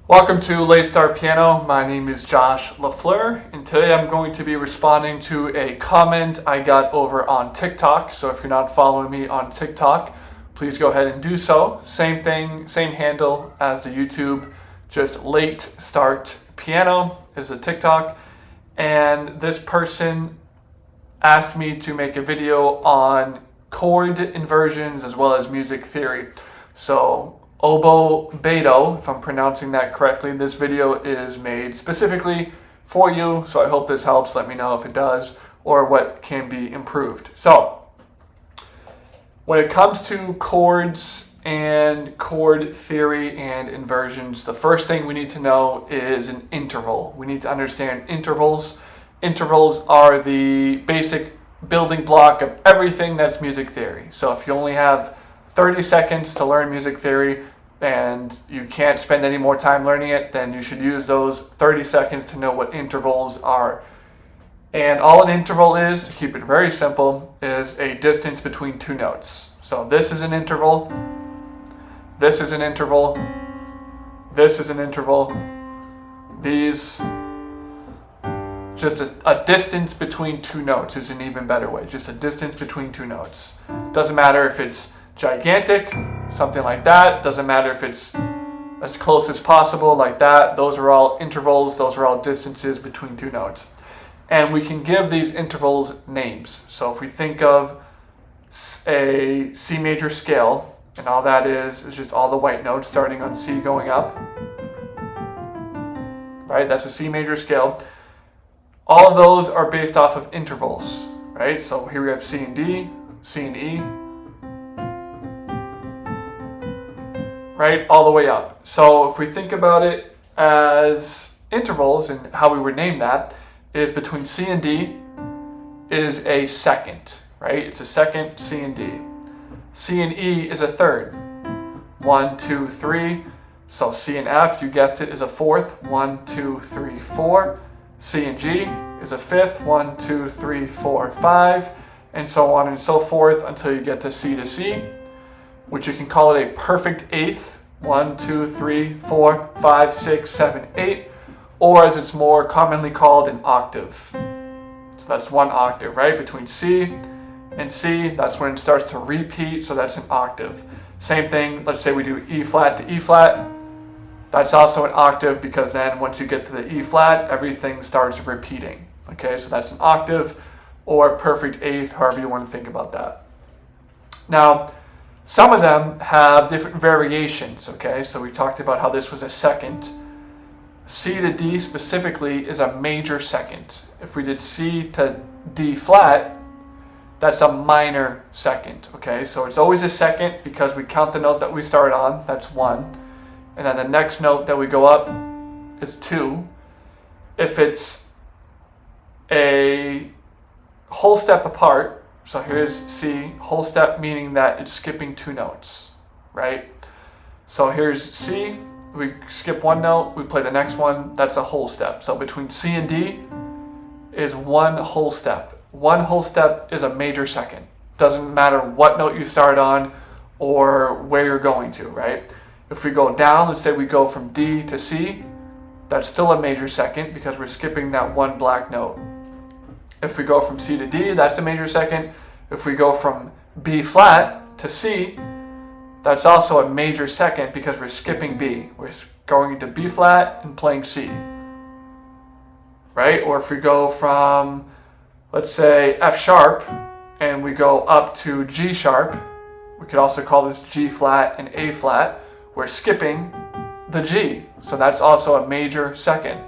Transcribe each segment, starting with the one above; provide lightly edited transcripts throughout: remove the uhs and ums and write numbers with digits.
Welcome to Late Start Piano. My name is Josh LaFleur, and today I'm going to be responding to a comment I got over on TikTok. So if you're not following me on TikTok, please go ahead and do so. Same thing, same handle as the YouTube, just Late Start Piano is a TikTok. And this person asked me to make a video on chord inversions as well as music theory. So Obo Beto, if I'm pronouncing that correctly, this video is made specifically for you, so I hope this helps. Let me know if it does or what can be improved. So, when it comes to chords and chord theory and inversions, the first thing we need to know is an interval. We need to understand intervals. Intervals are the basic building block of everything that's music theory. So if you only have 30 seconds to learn music theory and you can't spend any more time learning it, then you should use those 30 seconds to know what intervals are. And all an interval is, to keep it very simple, is a distance between two notes. So this is an interval, this is an interval, this is an interval, these, just a distance between two notes is an even better way, just a distance between two notes. Doesn't matter if it's gigantic, something like that. Doesn't matter if it's as close as possible, like that. Those are all intervals. Those are all distances between two notes. And we can give these intervals names. So if we think of a C major scale, and all that is just all the white notes starting on C going up, right? That's a C major scale. All of those are based off of intervals, right? So here we have C and D, C and E, right, all the way up. So if we think about it as intervals and how we would name that is between C and D is a second, right? It's a second, C and D. C and E is a third. 1, 2, 3. So C and F, you guessed it, is a fourth. 1, 2, 3, 4. C and G is a fifth. 1, 2, 3, 4, 5. And so on and so forth until you get to C to C, which you can call it a perfect eighth, 1, 2, 3, 4, 5, 6, 7, 8, or as it's more commonly called, an octave. So that's one octave, right? Between C and C, that's when it starts to repeat, so that's an octave. Same thing, let's say we do E flat to E flat, that's also an octave because then once you get to the E flat, everything starts repeating. Okay, so that's an octave or perfect eighth, however you want to think about that. Now, some of them have different variations, okay? So we talked about how this was a second. C to D specifically is a major second. If we did C to D flat, that's a minor second, okay? So it's always a second because we count the note that we start on, that's 1. And then the next note that we go up is 2. If it's a whole step apart, so here's C, whole step meaning that it's skipping two notes, right? So here's C, we skip one note, we play the next one, that's a whole step. So between C and D is one whole step. One whole step is a major second. Doesn't matter what note you start on or where you're going to, right? If we go down, let's say we go from D to C, that's still a major second because we're skipping that one black note. If we go from C to D, that's a major second. If we go from B flat to C, that's also a major second because we're skipping B. We're going into B flat and playing C, right? Or if we go from, let's say, F sharp and we go up to G sharp, we could also call this G flat and A flat. We're skipping the G, so that's also a major second.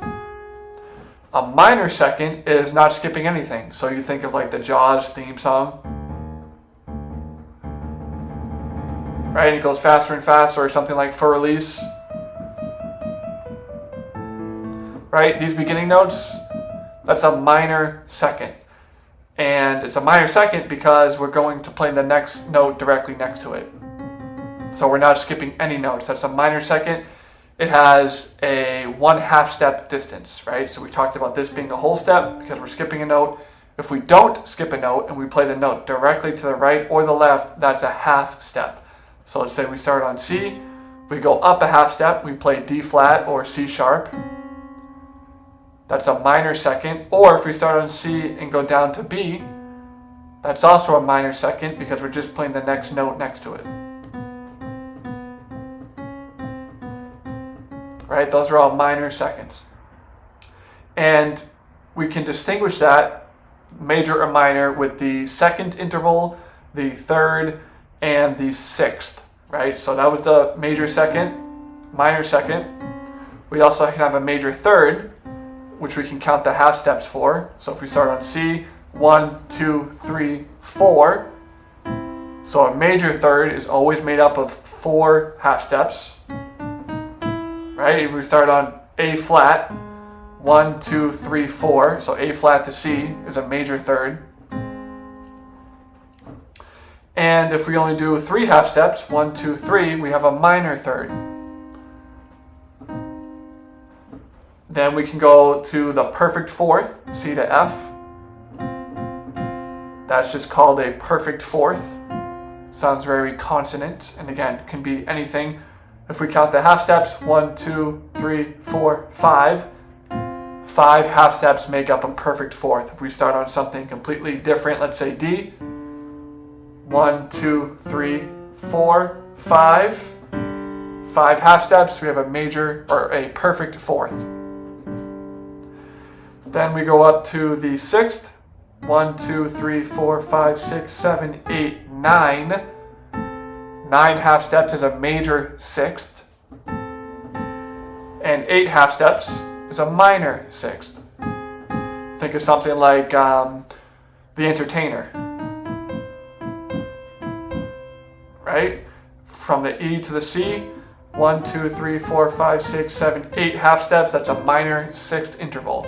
A minor second is not skipping anything. So you think of like the Jaws theme song, right? And it goes faster and faster, or something like For Release, right? These beginning notes, that's a minor second. And it's a minor second because we're going to play the next note directly next to it. So we're not skipping any notes. That's a minor second. It has a 1/2 step distance, right? So we talked about this being a whole step because we're skipping a note. If we don't skip a note and we play the note directly to the right or the left, that's a half step. So let's say we start on C, We go up a half step, we play D flat or C sharp. That's a minor second. Or if we start on C and go down to B, that's also a minor second because we're just playing the next note next to it. Right? Those are all minor seconds. And we can distinguish that major or minor with the second interval, the third, and the sixth. Right? So that was the major second, minor second. We also can have a major third, which we can count the half steps for. So if we start on C, 1, 2, 3, 4. So a major third is always made up of 4 half steps. Right? If we start on A flat, 1, 2, 3, 4. So A flat to C is a major third. And if we only do 3 half steps, 1, 2, 3, we have a minor third. Then we can go to the perfect fourth, C to F. That's just called a perfect fourth. Sounds very consonant, and again, can be anything. If we count the half steps, 1, 2, 3, 4, 5. 5 half steps make up a perfect fourth. If we start on something completely different, let's say D, 1, 2, 3, 4, 5. 5 half steps, we have a major or a perfect fourth. Then we go up to the sixth. 1, 2, 3, 4, 5, 6, 7, 8, 9. 9 half steps is a major sixth. And 8 half steps is a minor sixth. Think of something like The Entertainer. Right? From the E to the C, 1, 2, 3, 4, 5, 6, 7, 8 half steps, that's a minor sixth interval.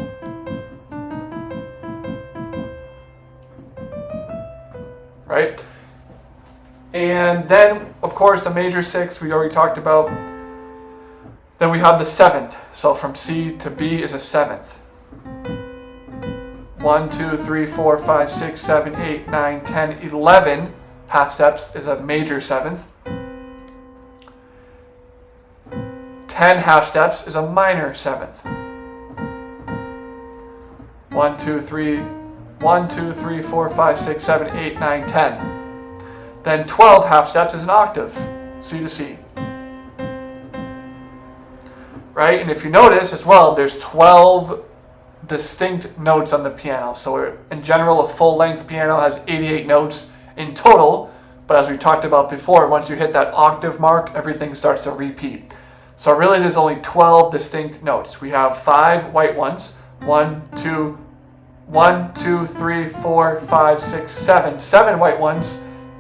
Right? And then, of course, the major sixth we already talked about. Then we have the seventh. So from C to B is a seventh. 1, 2, 3, 4, 5, 6, 7, 8, 9, 10, 11 half steps is a major seventh. 10 half steps is a minor seventh. 1, 2, 3, 4, 5, 6, 7, 8, 9, 10. Then 12 half steps is an octave, C to C. Right? And if you notice as well, there's 12 distinct notes on the piano. So in general, a full-length piano has 88 notes in total. But as we talked about before, once you hit that octave mark, everything starts to repeat. So really there's only 12 distinct notes. We have 5 white ones. 1, 2, 3, 4, 5, 6, 7. 7 white ones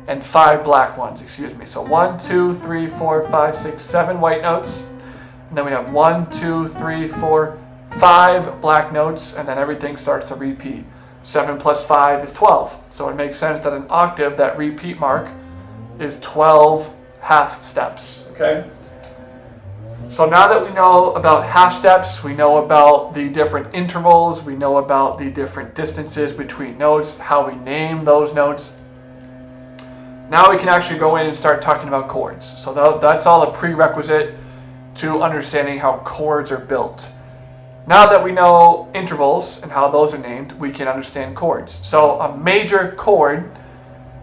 and 5 black ones, excuse me. So 1, 2, 3, 4, 5, 6, 7 white notes. And then we have 1, 2, 3, 4, 5 black notes, and then everything starts to repeat. 7 plus 5 is 12. So it makes sense that an octave, that repeat mark, is 12 half steps. Okay? So now that we know about half steps, we know about the different intervals, we know about the different distances between notes, how we name those notes. Now we can actually go in and start talking about chords. So that's all a prerequisite to understanding how chords are built. Now that we know intervals and how those are named, we can understand chords. So a major chord,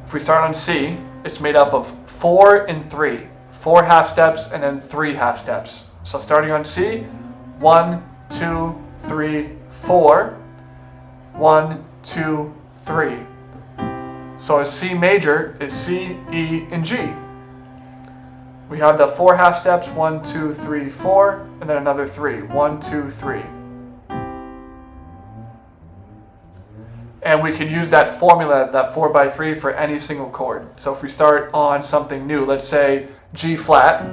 if we start on C, it's made up of 4 and 3. 4 half steps and then 3 half steps. So starting on C, 1, 2, 3, 4. 1, 2, 3. So a C major is C, E, and G. We have the 4 half steps, 1, 2, 3, 4, and then another 3. 1, 2, 3. And we can use that formula, that 4x3, for any single chord. So if we start on something new, let's say G flat,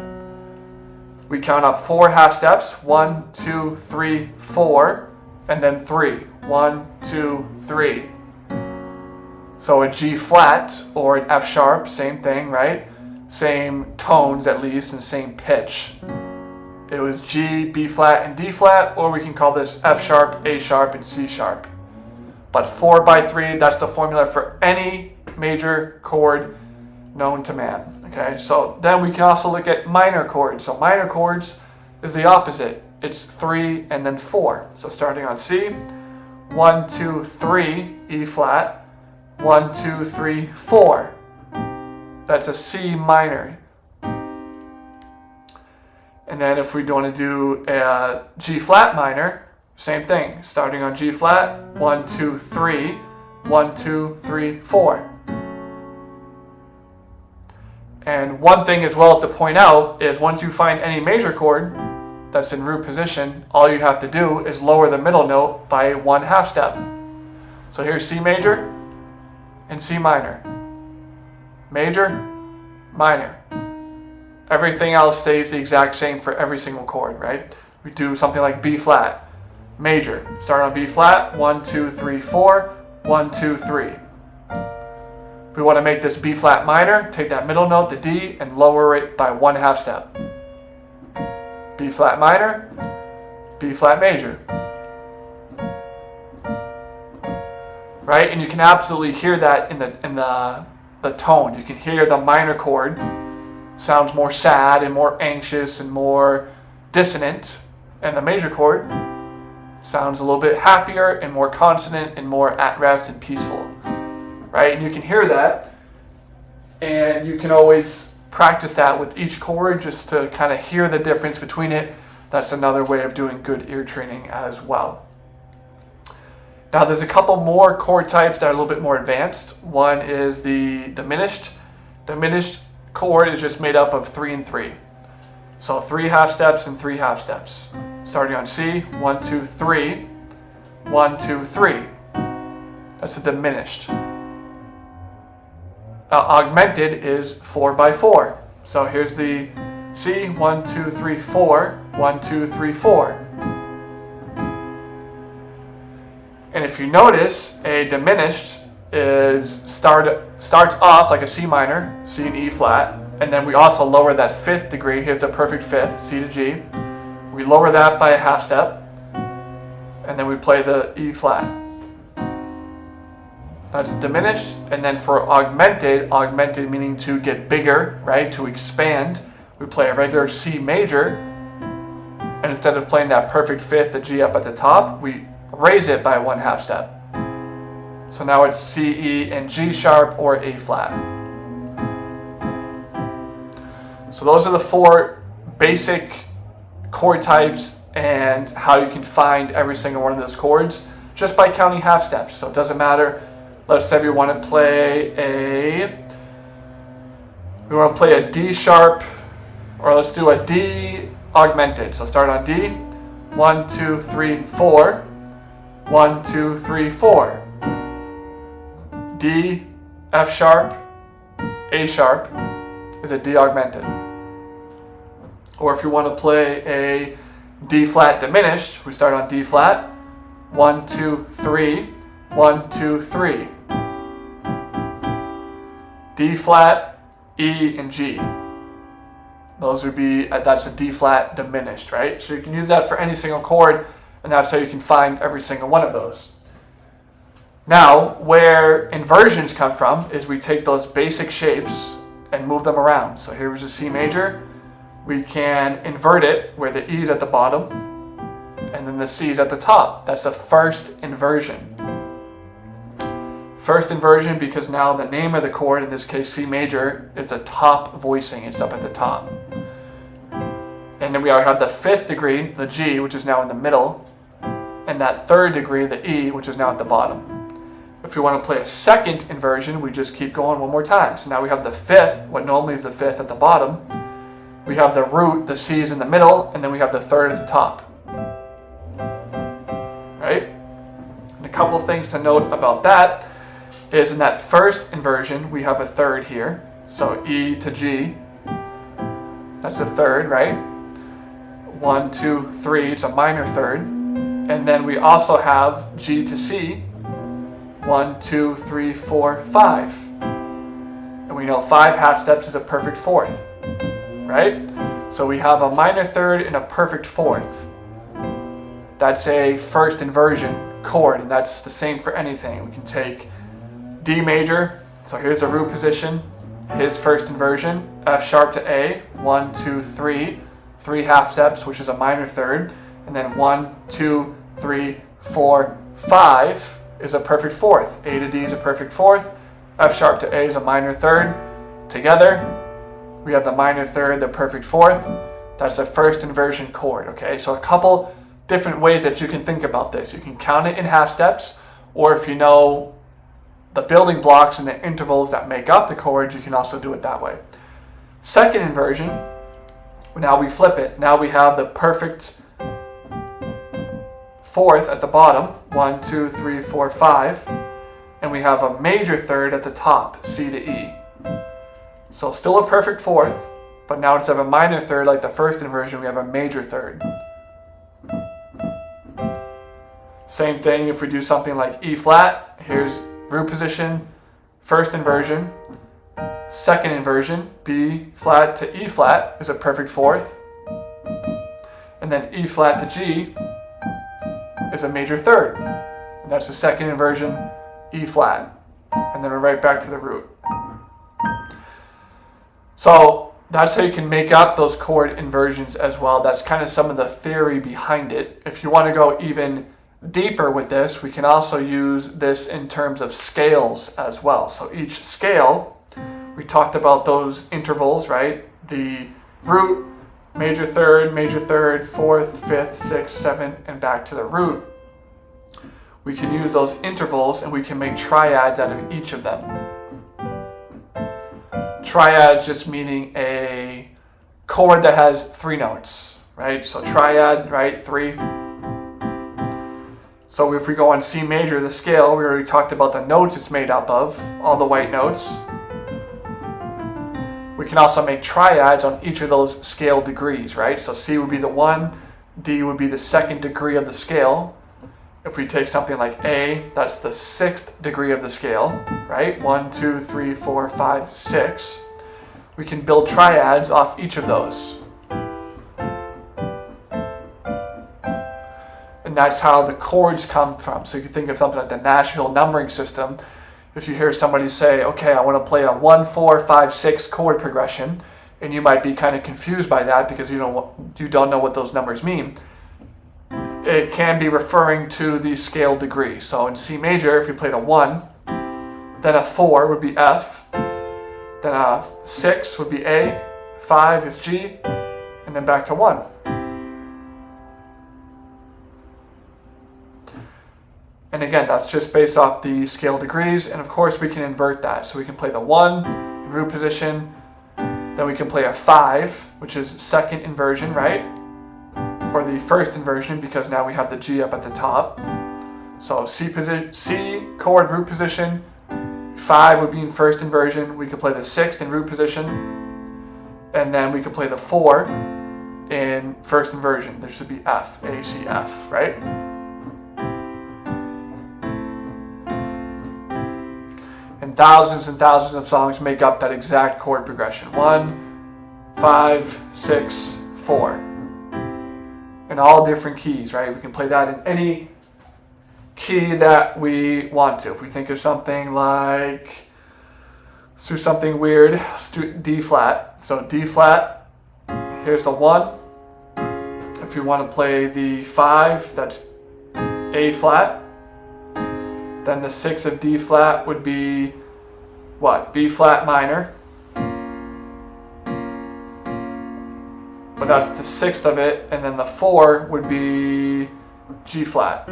we count up 4 half steps, 1, 2, 3, 4, and then 3. 1, 2, 3. So a G flat or an F sharp, same thing, right? Same tones at least and same pitch. It was G, B flat, and D flat, or we can call this F sharp, A sharp, and C sharp. But 4x3, that's the formula for any major chord known to man. Okay, so then we can also look at minor chords. So minor chords is the opposite. It's 3 and then 4. So starting on C, 1, 2, 3, E flat, 1, 2, 3, 4. That's a C minor. And then if we want to do a G flat minor, same thing. Starting on G flat, 1, 2, 3, 1, 2, 3, 4. And one thing as well to point out is once you find any major chord that's in root position, all you have to do is lower the middle note by 1/2 step. So here's C major and C minor. Major, minor. Everything else stays the exact same for every single chord, right? We do something like B flat, major. Start on B flat, 1, 2, 3, 4, 1, 2, 3. If we want to make this B flat minor, take that middle note, the D, and lower it by 1/2 step. B flat minor, B flat major. Right? And you can absolutely hear that in the tone. You can hear the minor chord sounds more sad and more anxious and more dissonant, and the major chord sounds a little bit happier and more consonant and more at rest and peaceful. Right? And you can hear that, and you can always practice that with each chord just to kind of hear the difference between it. That's another way of doing good ear training as well. Now there's a couple more chord types that are a little bit more advanced. One is the diminished. Diminished chord is just made up of 3 and 3. So 3 half steps and 3 half steps. Starting on C, 1, 2, 3, 1, 2, 3. That's a diminished. Augmented is 4 by 4. So here's the C, 1, 2, 3, 4, 1, 2, 3, 4. And if you notice, a diminished starts off like a C minor, C and E flat, and then we also lower that 5th degree. Here's the perfect 5th, C to G. We lower that by a 1/2 step, and then we play the E flat. That's diminished. And then for augmented meaning to get bigger, right, to expand, we play a regular C major, and instead of playing that perfect 5th, the G up at the top, we raise it by 1/2 step. So now it's C, E, and G sharp or A flat. So those are the 4 basic chord types and how you can find every single one of those chords just by counting half steps. So it doesn't matter. Let's say we want to play a D sharp, or let's do a D augmented. So start on D, 1, 2, 3, 4, 1, 2, 3, 4. D, F sharp, A sharp is a D augmented. Or if you want to play a D flat diminished, we start on D flat, 1, 2, 3, 1, 2, 3. D flat, E, and G. Those would be, that's a D flat diminished, right? So you can use that for any single chord, and that's how you can find every single one of those. Now, where inversions come from is we take those basic shapes and move them around. So here's a C major. We can invert it where the E is at the bottom and then the C is at the top. That's a first inversion. First inversion because now the name of the chord, in this case C major, is the top voicing. It's up at the top. And then we already have the 5th degree, the G, which is now in the middle, and that 3rd degree, the E, which is now at the bottom. If we want to play a second inversion, we just keep going one more time. So now we have the 5th, what normally is the 5th at the bottom. We have the root, the C is in the middle, and then we have the 3rd at the top. Right? And a couple of things to note about that is in that first inversion, we have a 3rd here. So E to G, that's a 3rd, right? 1, 2, 3, it's a minor 3rd. And then we also have G to C, 1, 2, 3, 4, 5. And we know 5 half steps is a perfect 4th, right? So we have a minor 3rd and a perfect 4th. That's a first inversion chord, and that's the same for anything. We can take D major, so here's the root position, his first inversion, F sharp to A, 1, 2, 3, 3 half steps, which is a minor third, and then 1, 2, 3, 4, 5 is a perfect fourth. A to D is a perfect fourth, F sharp to A is a minor third. Together, we have the minor third, the perfect fourth. That's a first inversion chord, okay? So a couple different ways that you can think about this. You can count it in half steps, or if you know the building blocks and the intervals that make up the chords, you can also do it that way. Second inversion, now we flip it. Now we have the perfect fourth at the bottom, 1, 2, 3, 4, 5, and we have a major third at the top, C to E. So still a perfect fourth, but now instead of a minor third like the first inversion, we have a major third. Same thing if we do something like E flat. Here's root position, first inversion, second inversion, B flat to E flat is a perfect fourth, and then E flat to G is a major third. And that's the second inversion, E flat, and then we're right back to the root. So that's how you can make up those chord inversions as well. That's kind of some of the theory behind it. If you want to go even deeper with this, we can also use this in terms of scales as well. So each scale, we talked about those intervals, right? The root, major third, fourth, fifth, sixth, seventh, and back to the root. We can use those intervals and we can make triads out of each of them. Triad just meaning a chord that has 3 notes, right? So triad, right, 3. So if we go on C major, the scale, we already talked about the notes it's made up of, all the white notes. We can also make triads on each of those scale degrees, right? So C would be the 1, D would be the 2nd degree of the scale. If we take something like A, that's the 6th degree of the scale, right? 1, 2, 3, 4, 5, 6. We can build triads off each of those. And that's how the chords come from. So you can think of something like the national numbering system. If you hear somebody say, okay, I want to play a 1, 4, 5, 6 chord progression, and you might be kind of confused by that because you don't know what those numbers mean. It can be referring to the scale degree. So in C major, if you played a 1, then a 4 would be F, then a 6 would be A, 5 is G, and then back to 1. And again, that's just based off the scale degrees, and of course we can invert that. So we can play the 1 in root position, then we can play a 5, which is second inversion, right? Or the first inversion, because now we have the G up at the top. So C chord root position, 5 would be in first inversion. We could play the 6th in root position, and then we could play the 4 in first inversion. There should be F, A, C, F, right? And thousands of songs make up that exact chord progression. 1, 5, 6, 4. In all different keys, right? We can play that in any key that we want to. If we think of something like, let's do something weird, let's do D flat. So D flat, here's the 1. If you want to play the 5, that's A flat. Then the 6 of D flat would be what? B flat minor. But that's the 6th of it, and then the 4 would be G flat.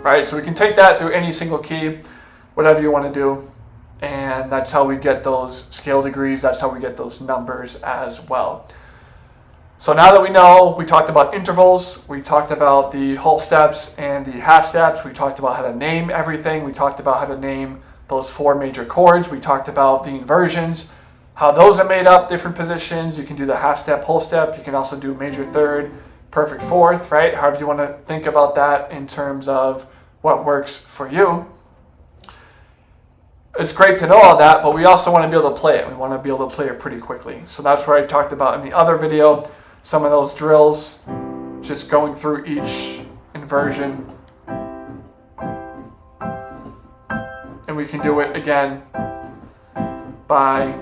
Right, so we can take that through any single key, whatever you want to do, and that's how we get those scale degrees, that's how we get those numbers as well. So now that we know, we talked about intervals, we talked about the whole steps and the half steps, we talked about how to name everything, we talked about how to name those 4 major chords, we talked about the inversions, how those are made up, different positions. You can do the half step, whole step. You can also do major third, perfect fourth, right? However you want to think about that in terms of what works for you. It's great to know all that, but we also want to be able to play it. We want to be able to play it pretty quickly. So that's where I talked about in the other video, some of those drills, just going through each inversion. And we can do it again by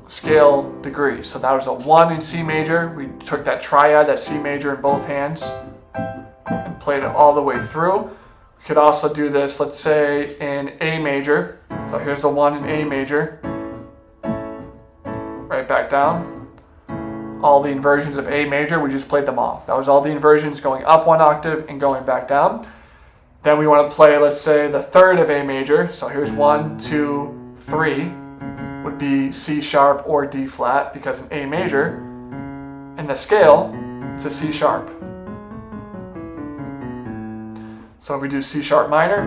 scale degrees. So that was a 1 in C major. We took that triad, that C major in both hands, and played it all the way through. We could also do this, let's say, in A major. So here's the 1 in A major. Right back down. All the inversions of A major, we just played them all. That was all the inversions going up 1 octave and going back down. Then we want to play, let's say, the 3rd of A major. So here's 1, 2, 3 would be C sharp or D flat, because in A major, in the scale, it's a C sharp. So if we do C sharp minor,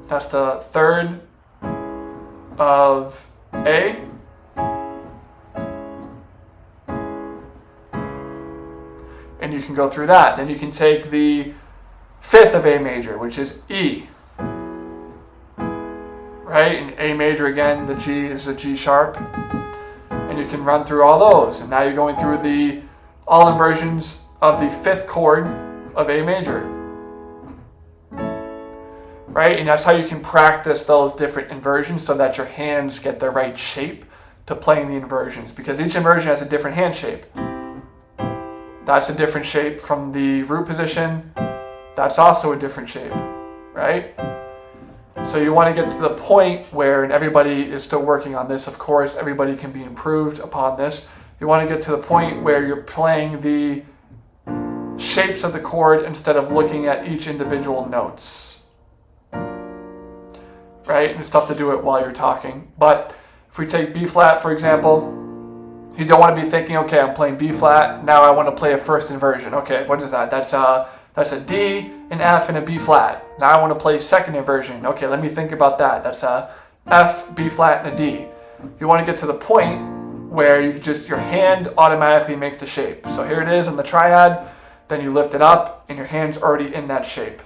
that's the 3rd of A. And you can go through that. Then you can take the 5th of A major, which is E. Right? In A major, again, the G is a G sharp. And you can run through all those. And now you're going through all inversions of the 5th chord of A major. Right? And that's how you can practice those different inversions so that your hands get the right shape to playing the inversions. Because each inversion has a different hand shape. That's a different shape from the root position. That's also a different shape, right? So you want to get to the point where, and everybody is still working on this, of course, everybody can be improved upon this. You want to get to the point where you're playing the shapes of the chord instead of looking at each individual notes. Right? And it's tough to do it while you're talking. But if we take B flat, for example, you don't want to be thinking, okay, I'm playing B flat, now I want to play a first inversion. Okay, what is that? That's a D, an F, and a B flat. Now I want to play second inversion. Okay, let me think about that. That's a F, B flat, and a D. You want to get to the point where your hand automatically makes the shape. So here it is in the triad, then you lift it up, and your hand's already in that shape.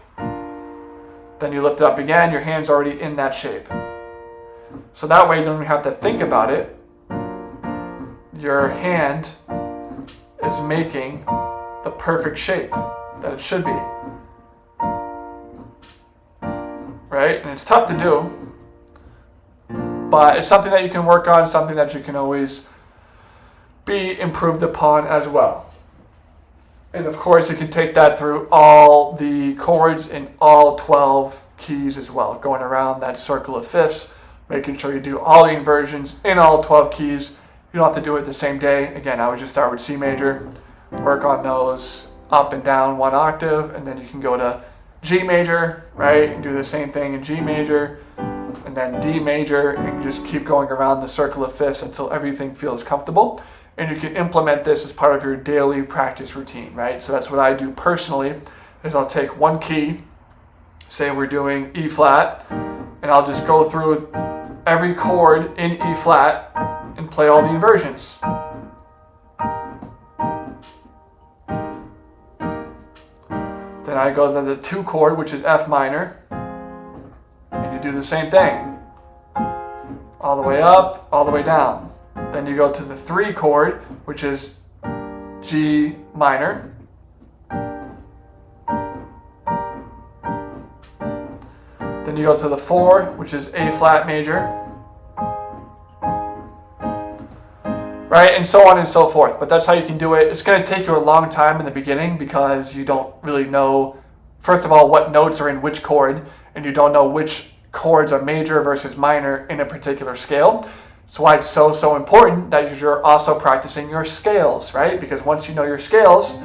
Then you lift it up again, your hand's already in that shape. So that way you don't even have to think about it. Your hand is making the perfect shape that it should be. Right? And it's tough to do, but it's something that you can work on, something that you can always be improved upon as well. And of course, you can take that through all the chords in all 12 keys as well, going around that circle of fifths, making sure you do all the inversions in all 12 keys. You don't have to do it the same day. Again, I would just start with C major, work on those up and down 1 octave, and then you can go to G major, right, and do the same thing in G major, and then D major, and just keep going around the circle of fifths until everything feels comfortable. And you can implement this as part of your daily practice routine, right? So that's what I do personally, is I'll take one key, say we're doing E flat, and I'll just go through every chord in E flat and play all the inversions. Then I go to the 2 chord, which is F minor, and you do the same thing. All the way up, all the way down. Then you go to the 3 chord, which is G minor. Then you go to the 4, which is A flat major. Right, and so on and so forth. But that's how you can do it. It's going to take you a long time in the beginning because you don't really know, first of all, what notes are in which chord, and you don't know which chords are major versus minor in a particular scale. That's why it's so important that you're also practicing your scales, right? Because once you know your scales,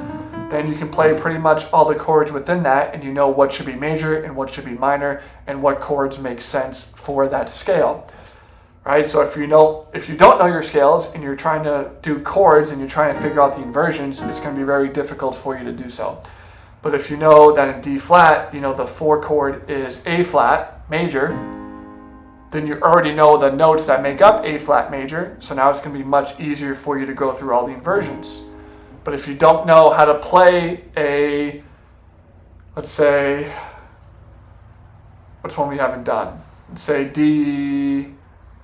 then you can play pretty much all the chords within that, and you know what should be major and what should be minor, and what chords make sense for that scale. Right? So if you don't know your scales and you're trying to do chords and you're trying to figure out the inversions, it's going to be very difficult for you to do so. But if you know that in D flat, you know the 4 chord is A flat major, then you already know the notes that make up A flat major. So now it's going to be much easier for you to go through all the inversions. But if you don't know how to play a, let's say, which one we haven't done? Let's say D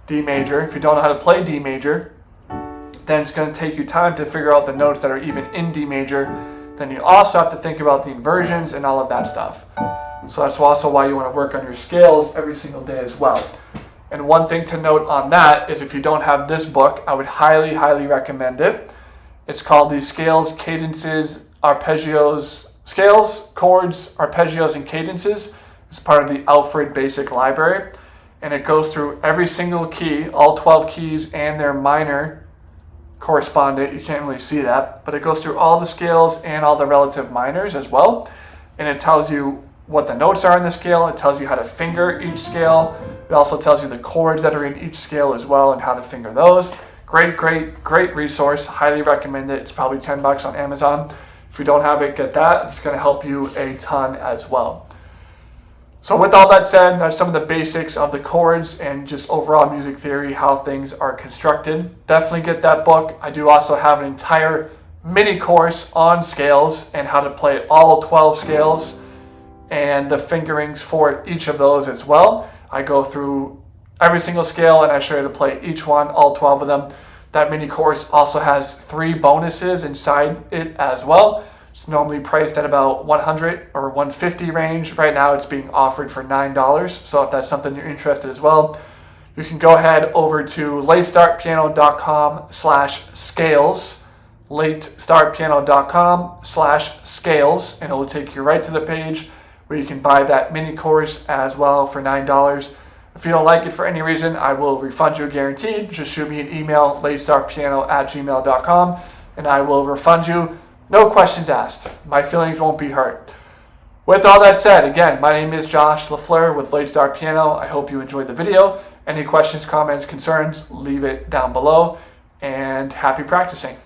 major. If you don't know how to play D major, then it's going to take you time to figure out the notes that are even in D major. Then you also have to think about the inversions and all of that stuff. So that's also why you want to work on your scales every single day as well. And one thing to note on that is if you don't have this book, I would highly, highly recommend it. It's called the Scales, Cadences, Arpeggios, Scales, Chords, Arpeggios, and Cadences. It's part of the Alfred Basic Library. And it goes through every single key, all 12 keys and their minor correspondent. You can't really see that, but it goes through all the scales and all the relative minors as well. And it tells you what the notes are in the scale. It tells you how to finger each scale. It also tells you the chords that are in each scale as well and how to finger those. Great, great, great resource. Highly recommend it. It's probably $10 on Amazon. If you don't have it, get that. It's going to help you a ton as well. So with all that said, that's some of the basics of the chords and just overall music theory, how things are constructed. Definitely get that book. I do also have an entire mini course on scales and how to play all 12 scales and the fingerings for each of those as well. I go through every single scale and I show you to play each one, all 12 of them. That mini course also has 3 bonuses inside it as well. It's normally priced at about $100 or $150 range. Right now it's being offered for $9. So if that's something you're interested as well, you can go ahead over to latestartpiano.com/scales, latestartpiano.com/scales, and it will take you right to the page where you can buy that mini course as well for $9. If you don't like it for any reason, I will refund you guaranteed. Just shoot me an email, latestartpiano@gmail.com, and I will refund you. No questions asked. My feelings won't be hurt. With all that said, again, my name is Josh LaFleur with Late Start Piano. I hope you enjoyed the video. Any questions, comments, concerns, leave it down below. And happy practicing.